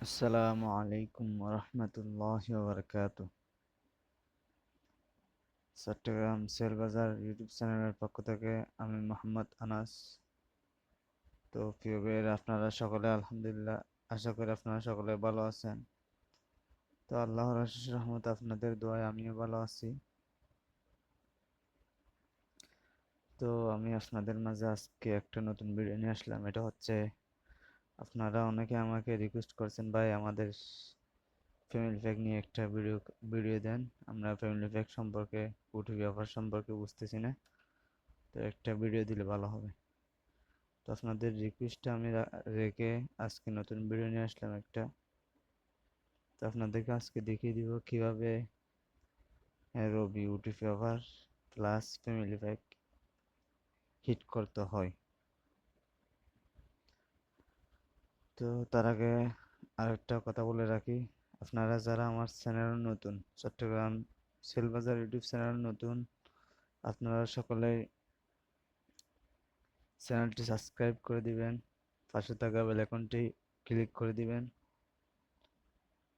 আসসালামু আলাইকুম রহমতুল্লাহ বারকাত। চট্টগ্রাম সেলবাজার ইউটিউব চ্যানেলের পক্ষ থেকে আমি মোহাম্মদ আনাস। তো প্রিয় ভাইয়ের, আপনারা সকলে আলহামদুলিল্লাহ, আশা করি আপনারা সকলে ভালো আছেন। তো আল্লাহর অশেষ রহমত, আপনাদের দোয়ায় আমিও ভালো আছি। তো আমি আপনাদের মাঝে আজকে একটা নতুন ভিডিও নিয়ে আসলাম। এটা হচ্ছে, আপনারা অনেকে আমাকে রিকোয়েস্ট করছেন, ভাই আমাদের ফ্যামিলি প্যাক নিয়ে একটা ভিডিও দেন। আমরা ফ্যামিলি প্যাক সম্পর্কে, ওটিপি অফার সম্পর্কে বুঝতেছি না, তো একটা ভিডিও দিলে ভালো হবে। তো আপনাদের রিকোয়েস্টটা আমি রেখে আজকে নতুন ভিডিও নিয়ে আসলাম একটা। তো আপনাদেরকে আজকে দেখিয়ে দিব কিভাবে Robi OTP offer plus family pack hit করতে হয়। তো তার আগে আরেকটা কথা বলে রাখি, আপনারা যারা আমার চ্যানেল নতুন, চট্টগ্রাম সেলবাজার ইউটিউব চ্যানেল নতুন, আপনারা সকলে চ্যানেলটি সাবস্ক্রাইব করে দিবেন, পাশে থাকা বেল আইকনটি ক্লিক করে দিবেন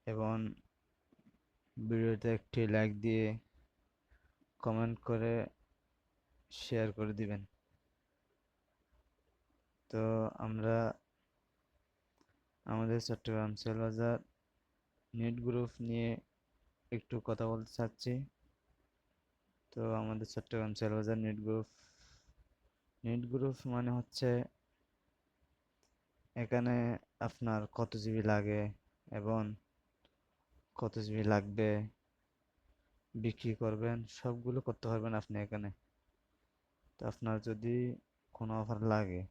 এবং ভিডিওতে একটি লাইক দিয়ে কমেন্ট করে শেয়ার করে দিবেন। তো আমরা আমাদের চট্টগ্রাম সেলবাজার নেট গ্রুপ নিয়ে একটু কথা বলতে চাচ্ছি। তো আমাদের চট্টগ্রাম সেলবাজার নেট গ্রুপ মানে হচ্ছে, এখানে আপনার কত জিবি লাগে এবং কত জিবি লাগবে, বিক্রি করবেন, সবগুলো করতে পারবেন আপনি এখানে। তো আপনার যদি কোনো অফার লাগে,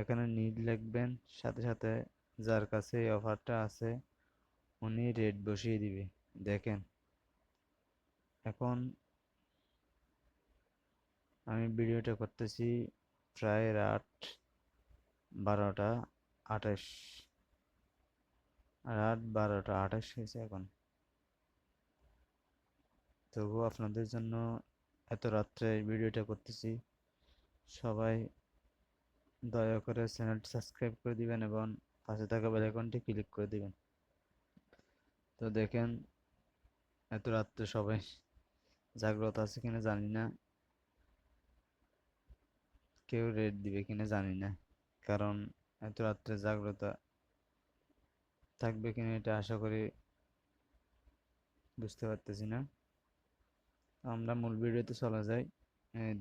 এখানে নিড লিখবেন, সাথে সাথে যার কাছে এই অফারটা আছে উনি রেট বসিয়ে দিবে। দেখেন, এখন আমি ভিডিওটা করতেছি প্রায় রাত 12টা 28, রাত 12টা 28 হয়েছে এখন। তবুও আপনাদের জন্য এত রাত্রে এই ভিডিওটা করতেছি। সবাই দয়া করে চ্যানেলটি সাবস্ক্রাইব করে দিবেন এবং পাশে থাকা বেল আইকনটি ক্লিক করে দিবেন। তো দেখেন, এত রাত্রে সবাই জাগ্রত আছে কিনা জানি না, কেউ রেট দিবে কিনা জানি না, কারণ এত রাত্রে জাগ্রত থাকবে কিনা এটা আশা করি বুঝতে পারতেছি না। আমরা মূল ভিডিওতে চলে যাই।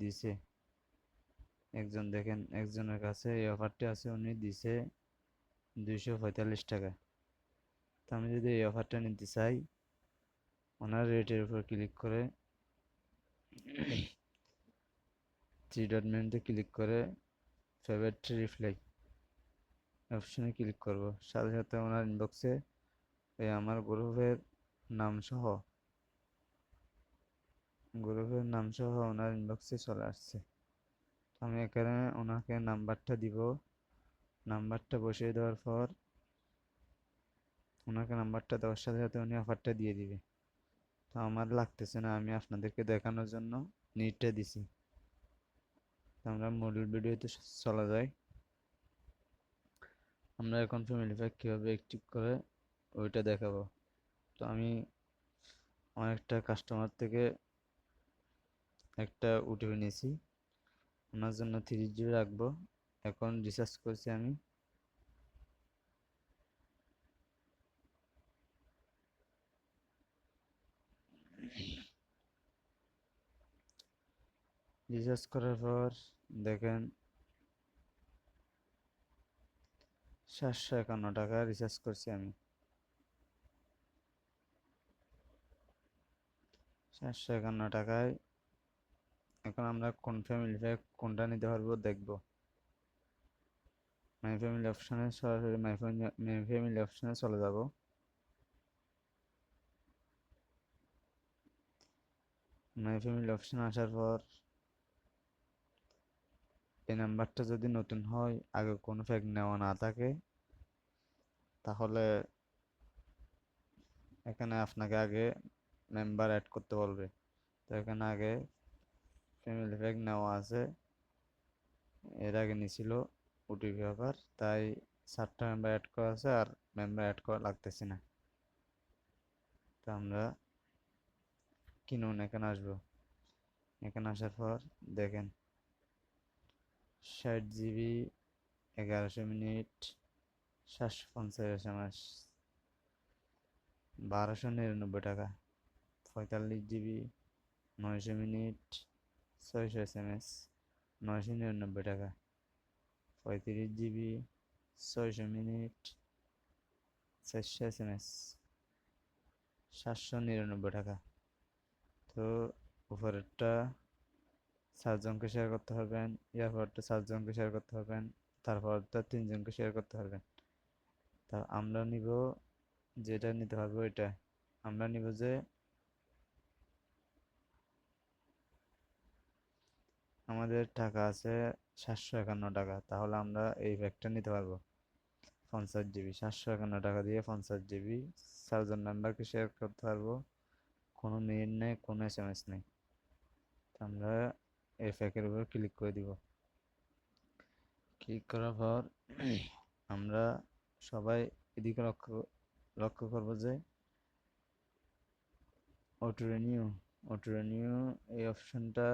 দিছে একজন, দেখেন একজনের কাছে এই অফারটি আছে, উনি দিছে 245 টাকা। তো আমি যদি এই অফারটা নিতে চাই, ওনার রেটের উপর ক্লিক করে থ্রি ডট মেনুতে ক্লিক করে ফেভারিট রিপ্লাই অপশনে ক্লিক করব, সাথে সাথে ওনার ইনবক্সে এই আমার গ্রুপের নাম সহ ওনার ইনবক্সে চলে আসছে। আমি এখানে ওনাকে নাম্বারটা দিব। নাম্বারটা বসিয়ে দেওয়ার পর ওনাকে নাম্বারটা দেওয়ার সাথে সাথে উনি অফারটা দিয়ে দিবে। তো আমার লাগতেছে না, আমি আপনাদেরকে দেখানোর জন্য নিটটা দিছি। তো আমরা মূল ভিডিওতে চলে যাই। আমরা এখন ফ্যামিলি প্যাক কীভাবে অ্যাক্টিভ করে ওইটা দেখাবো। তো আমি আমার একটা কাস্টমার থেকে একটা ওটিপি নিয়েছি, ওনার জন্য 3 জিবি রাখবো। এখন রিচার্জ করছি আমি। রিচার্জ করার পর দেখেন 751 টাকা রিচার্জ করছি আমি। 751 টাকায় এখন আমরা কোন ফ্যামিলি প্যাক কোনটা নিতে পারবো দেখবো। মাই ফ্যামিলি অপশনে সরাসরি মাই ফ্যামিলি অপশনে চলে যাব। মাই ফ্যামিলি অপশনে আসার পর এই নাম্বারটা যদি নতুন হয়, আগে কোনো প্যাক নেওয়া না থাকে, তাহলে এখানে আপনাকে আগে মেম্বার অ্যাড করতে বলবে। তো এখানে আগে ফ্যামিলি প্যাক নেওয়া আছে, এর আগে নিছিল ওটিপি অফার, তাই 7টা মেম্বার অ্যাড করা আছে আর মেম্বার অ্যাড করা লাগতেছে না। তো আমরা কিনুন এখানে আসবো। এখানে আসার পর দেখেন 60 জিবি 1100 মিনিট 750 SMS 1299 টাকা। 45 জিবি 900 মিনিট 600 SMS 999 টাকা। 35 জিবি 600 মিনিট 400 SMS 799 টাকা। তো উপরেরটা 4 জনকে শেয়ার করতে পারবেন, এরপরটা 4 জনকে শেয়ার করতে পারবেন, তারপরটা 3 জনকে শেয়ার করতে পারবেন। তা আমরা নিব, যেটা নিতে পারবো এটা আমরা নিব যে আমাদের টাকা আছে 751 টাকা, তাহলে আমরা এই প্যাকটা নিতে পারবো। 50 জিবি 751 টাকা দিয়ে 50 জিবি 4 জন মেম্বারকে শেয়ার করতে পারবো। কোনো মিনিট নেই, কোনো SMS নেই। আমরা এই প্যাকের উপর ক্লিক করে দিব। ক্লিক করার পর আমরা সবাই এদিকে লক্ষ্য করবো যে অটো রিনিউ এই অপশনটা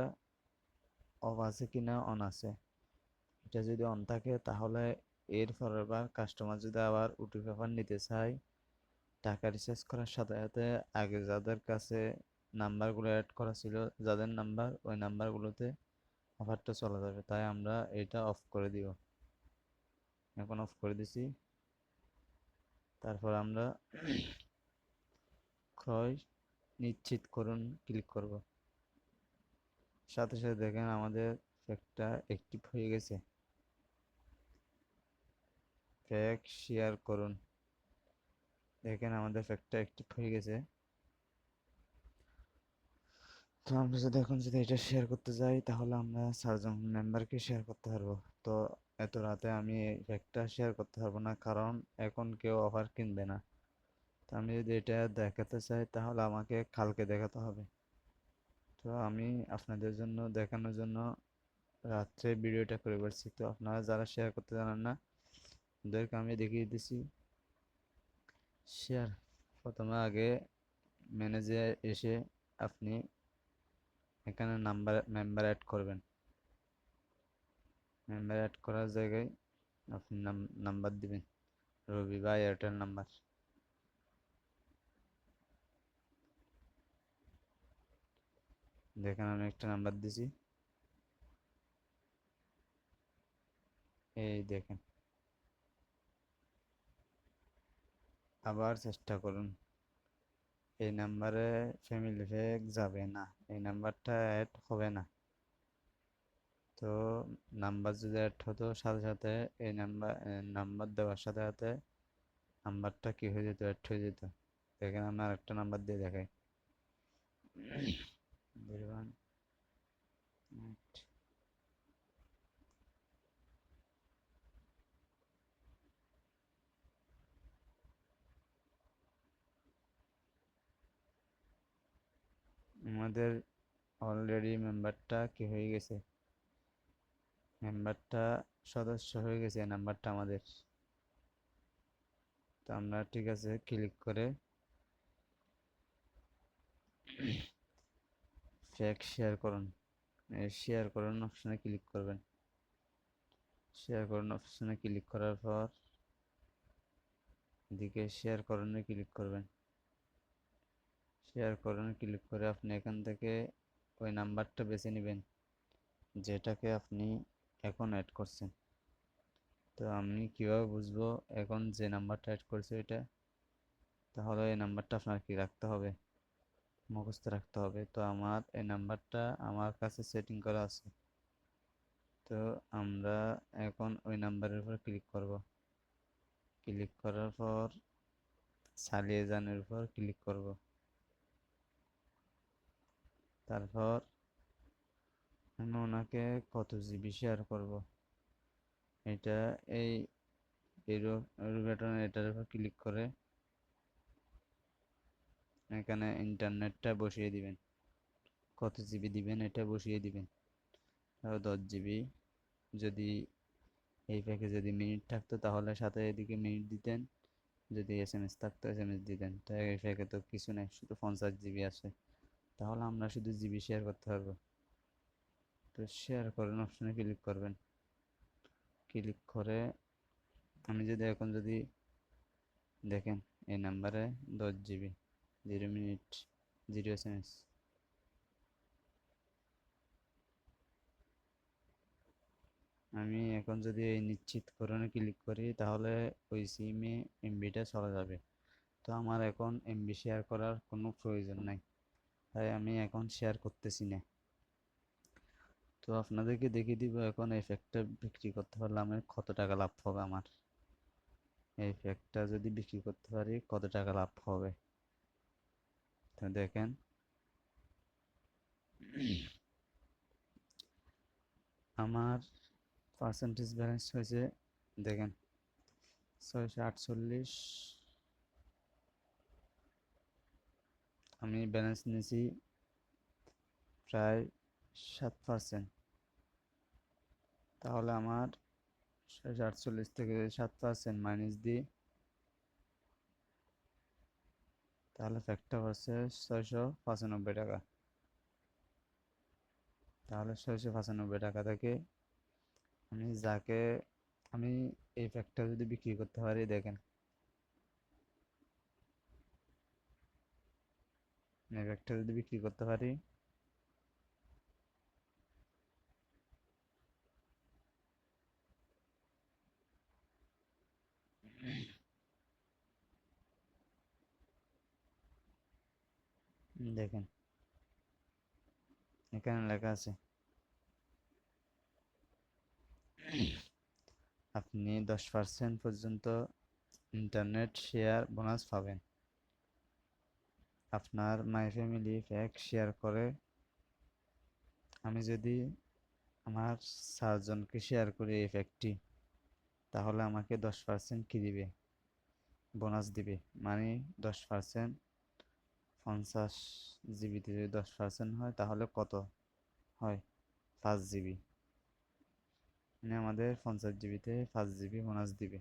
অফ আছে কিনা, অন আছে। এটা যদি অন থাকে তাহলে এর পরের বার কাস্টমার যদি আবার ওটিপি পেপার নিতে চায়, টাকা রিচার্জ করার সাথে সাথে আগে যাদের কাছে নাম্বারগুলো অ্যাড করা ছিল, যাদের নাম্বার, ওই নাম্বারগুলোতে অফারটা চলে যাবে। তাই আমরা এটা অফ করে দিব। এখন অফ করে দিছি। তারপর আমরা ক্রয় নিশ্চিত করুন ক্লিক করব। সাথে সাথে দেখেন আমাদের প্যাকটা অ্যাক্টিভ হয়ে গেছে। প্যাক শেয়ার করুন, দেখেন আমাদের প্যাকটা অ্যাক্টিভ হয়ে গেছে। তো আমরা যদি এখন যদি এটা শেয়ার করতে যাই তাহলে আমরা 4 জন মেম্বারকে শেয়ার করতে পারবো। তো এত রাতে আমি এই প্যাকটা শেয়ার করতে পারবো না, কারণ এখন কেউ অফার কিনবে না। তো আমি যদি এটা দেখাতে চাই তাহলে আমাকে কালকে দেখাতে হবে। তো আমি আপনাদের জন্য দেখানোর জন্য রাত্রে ভিডিওটা করে বলছি। তো আপনারা যারা শেয়ার করতে জানেন না, ওদেরকে আমি দেখিয়ে দিছি শেয়ার। প্রথমে আগে ম্যানেজে এসে আপনি এখানে মেম্বার অ্যাড করবেন। মেম্বার অ্যাড করার জায়গায় আপনি নাম্বার দিবেন, রবি বা এয়ারটেল নাম্বার। দেখেন আমি একটা নাম্বার দিছি, এই দেখেন। আবার চেষ্টা করুন। এই নাম্বারে ফ্যামিলি প্যাক যাবে না, এই নাম্বারটা অ্যাড হবে না। তো নাম্বার যদি অ্যাড হতো সাথে সাথে এই নাম্বার দেওয়ার সাথে সাথে নাম্বারটা কি হয়ে যেত, অ্যাড হয়ে যেত। দেখেন আমি আরেকটা নাম্বার দিয়ে দেখাই। 01 আমাদের অলরেডি মেম্বারটা কি হয়ে গেছে, মেম্বারটা সদস্য হয়ে গেছে এই নাম্বারটা আমাদের। তো আমরা ঠিক আছে ক্লিক করে ফ্যাক শেয়ার করুন, শেয়ার করুন অপশনে ক্লিক করবেন। শেয়ার করুন অপশনে ক্লিক করার পর এদিকে শেয়ার করুনে ক্লিক করবেন। শেয়ার করুন ক্লিক করে আপনি এখান থেকে ওই নাম্বারটা বেছে নেবেন যেটাকে আপনি এখন অ্যাড করছেন। তো আমি কিভাবে বুঝবো এখন যে নাম্বারটা অ্যাড করছে এটা? তাহলে এই নাম্বারটা আপনার কি রাখতে হবে, মুখস্থ রাখতে হবে। তো আমার এই নাম্বারটা আমার কাছে সেটিং করা আছে। তো আমরা এখন ওই নাম্বারের উপর ক্লিক করব। ক্লিক করার পর চালিয়ে যানের উপর ক্লিক করব। তারপর আমি ওনাকে কত জিবি শেয়ার করব, এটা এই এটার উপর ক্লিক করে এখানে ইন্টারনেটটা বসিয়ে দিবেন। কত জিবি দিবেন এটা বসিয়ে দিবেন। 10 জিবি। যদি এই প্যাকে যদি মিনিট থাকতো তাহলে সাথে এদিকে মিনিট দিতেন, যদি SMS থাকতো SMS দিতেন, তো এই ফ্যাকে তো কিছু নেই, শুধু 50 GB আছে। তাহলে আমরা শুধু জিবি শেয়ার করতে পারবো। তো শেয়ার করেন অপশনে ক্লিক করবেন। ক্লিক করে আমি যদি এখন যদি দেখেন এই নাম্বারে 10 GB 0 মিনিট 0 SMS। আমি এখন যদি এই নিশ্চিতকরণে ক্লিক করি তাহলে ওই সিমে এমবিটা চলে যাবে। তো আমার এখন এমবি শেয়ার করার কোনো প্রয়োজন নাই, তাই আমি এখন শেয়ার করতেছি না। তো আপনাদেরকে দেখিয়ে দিব এখন এই প্যাকটা বিক্রি করতে পারলে আমার কত টাকা লাভ হবে। আমার এই প্যাকটা যদি বিক্রি করতে পারি কত টাকা লাভ হবে, তো দেখেন আমার পার্সেন্টেজ ব্যালেন্স হয়েছে, দেখেন 648। আমি ব্যালেন্স নিয়েছি প্রায় 7%। তাহলে আমার 648 থেকে 7% মাইনাস দিই, তাহলে ফ্যাক্টর হচ্ছে 695 টাকা। তাহলে 695 টাকা থেকে আমি যাকে আমি এই ফ্যাক্টর যদি বিক্রি করতে পারি, দেখেন এই ফ্যাক্টর যদি বিক্রি করতে পারি দেখেন এখানে লেখা আছে আপনি 10% পর্যন্ত ইন্টারনেট শেয়ার বোনাস পাবেন আপনার মাই ফ্যামিলি প্যাক শেয়ার করে। আমি যদি আমার 4 জনকে শেয়ার করি এই প্যাকটি, তাহলে আমাকে 10% কি দিবে, বোনাস দিবে। মানে 10%, 50 জিবিতে যদি 10% হয় তাহলে কত হয়, 5 জিবি। মানে আমাদের 50 জিবিতে 5 জিবি বোনাস দিবে।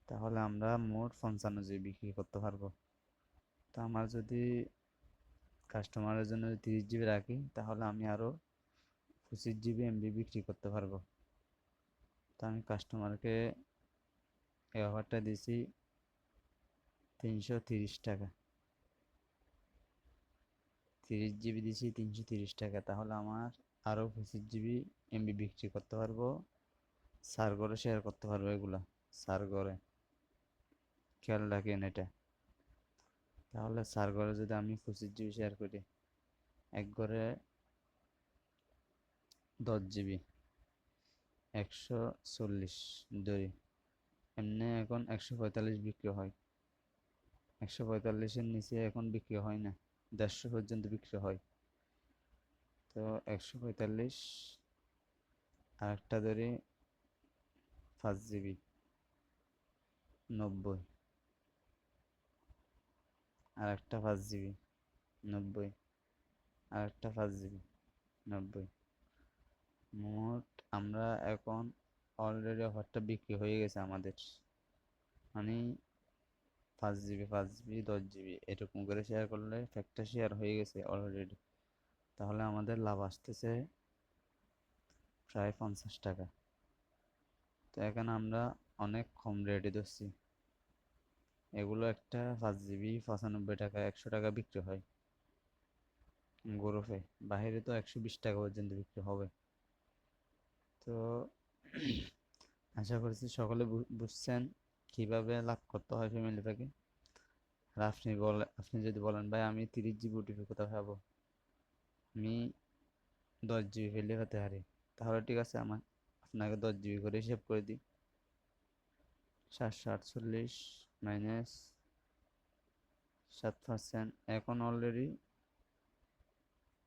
তাহলে আমরা মোট 55 জিবি বিক্রি করতে পারবো। তো আমার যদি কাস্টমারের জন্য 30 জিবি রাখি, তাহলে আমি আরও 25 জিবি এমবি বিক্রি করতে পারবো। তো আমি কাস্টমারকে এই অফারটা দিয়েছি 330 টাকা। 30 জিবি দিয়েছি 330 টাকা, তাহলে আমার আরও 25 জিবি এমবি বিক্রি করতে পারবো। সার্ভারে শেয়ার করতে পারবো এগুলা সার্ভারে, খেয়াল রাখেন এটা। তাহলে সার্ভারে যদি আমি 25 জিবি শেয়ার করি, এক ঘরে 10 জিবি 140 ধরি, এমনি এখন 145 বিক্রি হয়। 145-এর নিচে এখন বিক্রি হয় না, 150 পর্যন্ত বিক্রি হয়। তো 145 আর একটা ধরি 5 জিবি 90, আর একটা 5 জিবি 90, আর একটা 5 জিবি 90। মোট আমরা এখন অলরেডি অফারটা বিক্রি হয়ে গেছে আমাদের। মানে 5 জিবি 5 জিবি 10 জিবি এরকম করে শেয়ার করলে একটা শেয়ার হয়ে গেছে অলরেডি। তাহলে আমাদের লাভ আসতেছে প্রায় 50 টাকা। তো এখানে আমরা অনেক কম রেটে ধরছি। এগুলো একটা 5 জিবি 95 টাকা 100 টাকা বিক্রি হয় গ্রুপে, বাইরে তো 120 টাকা পর্যন্ত বিক্রি হবে। তো আশা করছি সকলে বুঝছেন কিভাবে লাভ করতে হয় ফ্যামিলি প্যাকে। আর আপনি যদি বলেন ভাই আমি 30 জিবি ওটিপি কোথাও পাবো, আমি 10 জিবি ফেললে পেতে পারি, তাহলে ঠিক আছে আমার আপনাকে 10 জিবি করে হিসেব করে দিই। 748 মাইনাস 7%, এখন অলরেডি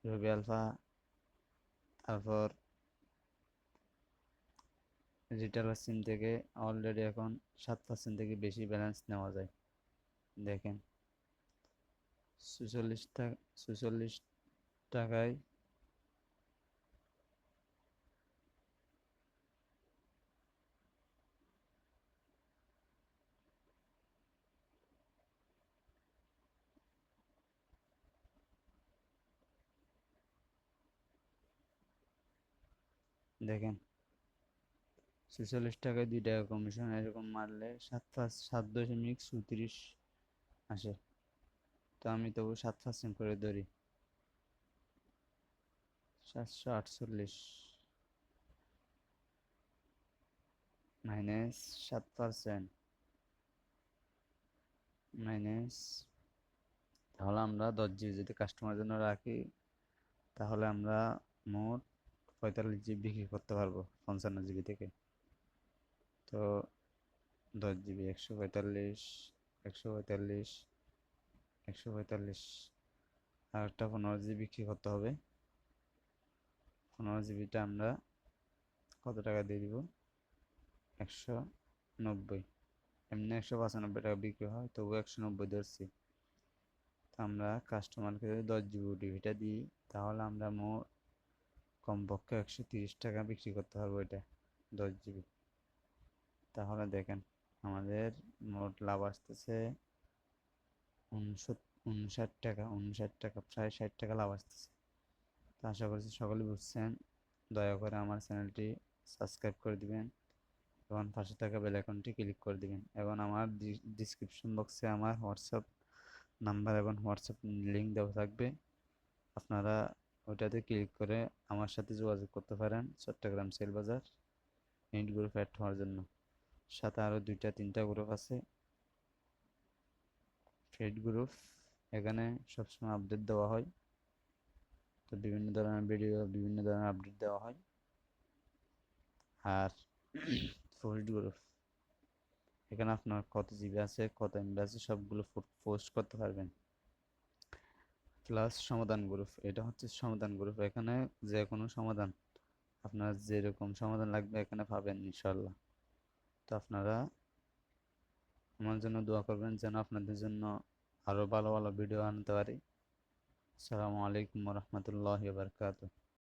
রবি আলফা, তারপর রিটেলার সিম থেকে অলরেডি এখন 7% থেকে বেশি ব্যালেন্স নেওয়া যায়। দেখেন 46 টাকায় দেখেন 46 টাকায় 2 টাকা কমিশন, এরকম মারলে 7.34 আসে। তো আমি তবু 7% করে ধরি, 748 মাইনাস 7% মাইনাস, তাহলে আমরা 10 জিবি যদি কাস্টমারের জন্য রাখি, তাহলে আমরা মোট 45 জিবি বিক্রি করতে পারবো 55 জিবি থেকে। তো 10 জিবি 145, 145, 145, আর একটা 15 জিবি বিক্রি করতে হবে। 15 জিবিটা আমরা কত টাকা দিয়ে দিব? 190। এমনি 195 টাকা বিক্রি হয়, তবু 190 ধরছি। তো আমরা কাস্টমারকে যদি 10 জিবি ওটিপিটা দিই, তাহলে আমরা কমপক্ষে 130 টাকা বিক্রি করতে পারবো এটা, 10 জিবি। তাহলে দেখেন আমাদের মোট লাভ আসতেছে 59 টাকা, 59 টাকা, প্রায় 60 টাকা লাভ আসতেছে। তো আশা করছি সকলে বুঝছেন। দয়া করে আমার চ্যানেলটি সাবস্ক্রাইব করে দিবেন এবং পাশে থাকা বেল আইকনটি ক্লিক করে দিবেন, এবং আমার ডিসক্রিপশন বক্সে আমার হোয়াটসঅ্যাপ নাম্বার এবং হোয়াটসঅ্যাপ লিঙ্ক দেওয়া থাকবে। আপনারা ওইটাতে ক্লিক করে আমার সাথে যোগাযোগ করতে পারেন চট্টগ্রাম সেল বাজার ইউনিট গ্রুপ অ্যাড হওয়ার জন্য। সাথে আরও 2-3টা গ্রুপ আছে, ফেড গ্রুপ। এখানে সবসময় আপডেট দেওয়া হয়, তো বিভিন্ন ধরনের ভিডিও, বিভিন্ন ধরনের আপডেট দেওয়া হয়। আর পোস্ট গ্রুপ, এখানে আপনার কত জিবি আছে, কত এমবি আছে, সবগুলো পোস্ট করতে পারবেন। প্লাস সমাধান গ্রুপ, এটা হচ্ছে সমাধান গ্রুপ। এখানে যে কোনো সমাধান, আপনার যেরকম সমাধান লাগবে এখানে পাবেন ইনশাল্লাহ। তো আপনারা আমার জন্য দোয়া করবেন যেন আপনাদের জন্য আরও ভালো ভালো ভিডিও আনতে পারি। আসসালামু আলাইকুম রহমতুল্লাহ বারকাতুহ।